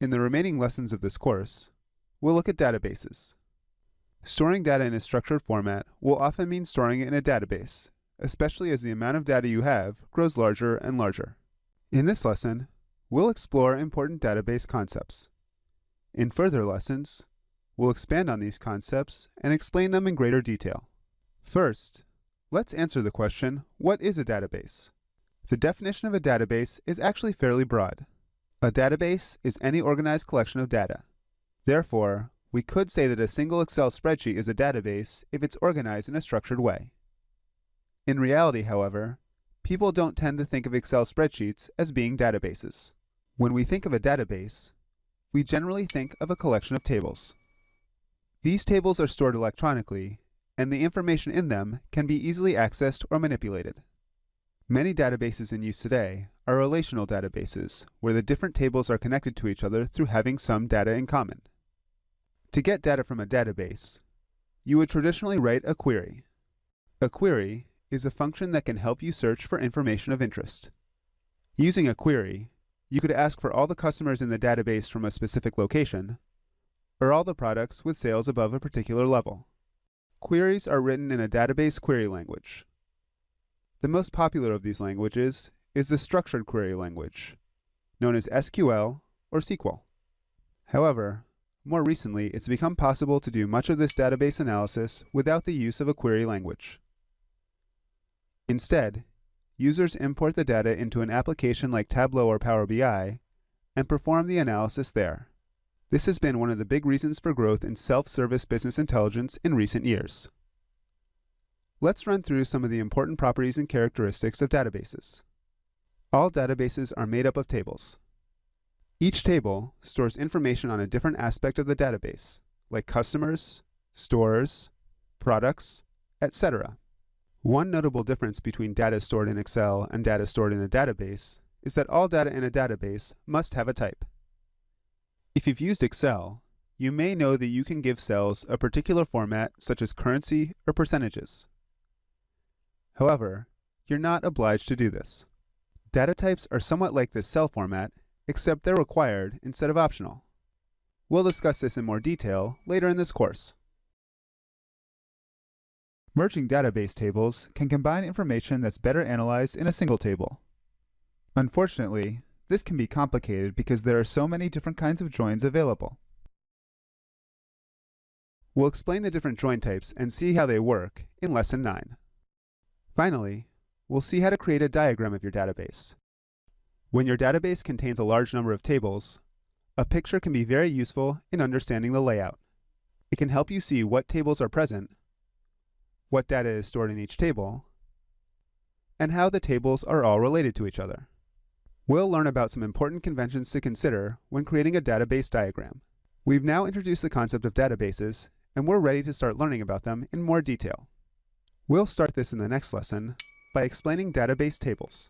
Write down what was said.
In the remaining lessons of this course, we'll look at databases. Storing data in a structured format will often mean storing it in a database, especially as the amount of data you have grows larger and larger. In this lesson, we'll explore important database concepts. In further lessons, we'll expand on these concepts and explain them in greater detail. First, let's answer the question, what is a database? The definition of a database is actually fairly broad. A database is any organized collection of data. Therefore, we could say that a single Excel spreadsheet is a database if it's organized in a structured way. In reality, however, people don't tend to think of Excel spreadsheets as being databases. When we think of a database, we generally think of a collection of tables. These tables are stored electronically, and the information in them can be easily accessed or manipulated. Many databases in use today are relational databases, where the different tables are connected to each other through having some data in common. To get data from a database, you would traditionally write a query. A query is a function that can help you search for information of interest. Using a query, you could ask for all the customers in the database from a specific location, or all the products with sales above a particular level. Queries are written in a database query language. The most popular of these languages is the structured query language, known as SQL or SQL. However, more recently, it's become possible to do much of this database analysis without the use of a query language. Instead, users import the data into an application like Tableau or Power BI and perform the analysis there. This has been one of the big reasons for growth in self-service business intelligence in recent years. Let's run through some of the important properties and characteristics of databases. All databases are made up of tables. Each table stores information on a different aspect of the database, like customers, stores, products, etc. One notable difference between data stored in Excel and data stored in a database is that all data in a database must have a type. If you've used Excel, you may know that you can give cells a particular format such as currency or percentages. However, you're not obliged to do this. Data types are somewhat like this cell format, except they're required instead of optional. We'll discuss this in more detail later in this course. Merging database tables can combine information that's better analyzed in a single table. Unfortunately, this can be complicated because there are so many different kinds of joins available. We'll explain the different join types and see how they work in Lesson 9. Finally, we'll see how to create a diagram of your database. When your database contains a large number of tables, a picture can be very useful in understanding the layout. It can help you see what tables are present, what data is stored in each table, and how the tables are all related to each other. We'll learn about some important conventions to consider when creating a database diagram. We've now introduced the concept of databases, and we're ready to start learning about them in more detail. We'll start this in the next lesson by explaining database tables.